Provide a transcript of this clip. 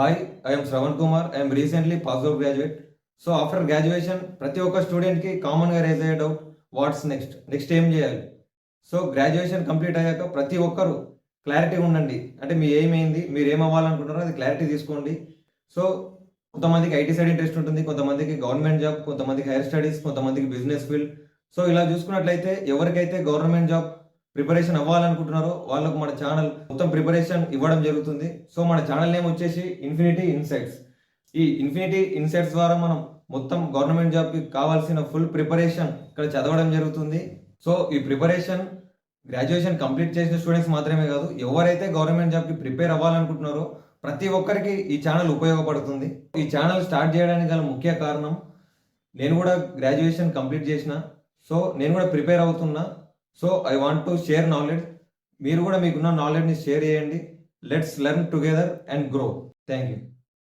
Hi, I am Shravan Kumar. I am recently passed out graduate. So after graduation, ప్రతి ఒక్క స్టూడెంట్కి కామన్గా raise అయ్యే డౌట్ వాట్స్ నెక్స్ట్ ఏం చేయాలి. సో గ్రాడ్యుయేషన్ కంప్లీట్ అయ్యాక ప్రతి ఒక్కరు క్లారిటీ ఉండండి. అంటే మీ ఏమైంది, మీరు ఏం అవ్వాలనుకుంటారో అది క్లారిటీ తీసుకోండి. సో కొంతమందికి ఐటీ సైడ్ ఇంట్రెస్ట్ ఉంటుంది, కొంతమందికి గవర్నమెంట్ జాబ్, కొంతమందికి హైయర్ స్టడీస్, కొంతమందికి బిజినెస్ ఫీల్డ్. సో ఇలా చూసుకున్నట్లయితే ఎవరికైతే గవర్నమెంట్ జాబ్ ప్రిపరేషన్ అవ్వాలనుకుంటున్నారో వాళ్ళకు మన ఛానల్ మొత్తం ప్రిపరేషన్ ఇవ్వడం జరుగుతుంది. సో మన ఛానల్ నేమ్ వచ్చేసి ఇన్ఫినిటీ ఇన్సైట్స్. ఈ ఇన్ఫినిటీ ఇన్సైట్స్ ద్వారా మనం మొత్తం గవర్నమెంట్ జాబ్కి కావాల్సిన ఫుల్ ప్రిపరేషన్ ఇక్కడ చదవడం జరుగుతుంది. సో ఈ ప్రిపరేషన్ గ్రాడ్యుయేషన్ కంప్లీట్ చేసిన స్టూడెంట్స్ మాత్రమే కాదు, ఎవరైతే గవర్నమెంట్ జాబ్కి ప్రిపేర్ అవ్వాలనుకుంటున్నారో ప్రతి ఒక్కరికి ఈ ఛానల్ ఉపయోగపడుతుంది. ఈ ఛానల్ స్టార్ట్ చేయడానికి గల ముఖ్య కారణం, నేను కూడా గ్రాడ్యుయేషన్ కంప్లీట్ చేసిన, సో నేను కూడా ప్రిపేర్ అవుతున్నా. So I want to share knowledge. మీరు కూడా మీకున్న నాలెడ్జ్ని షేర్ చేయండి. Let's learn together and grow. Thank you.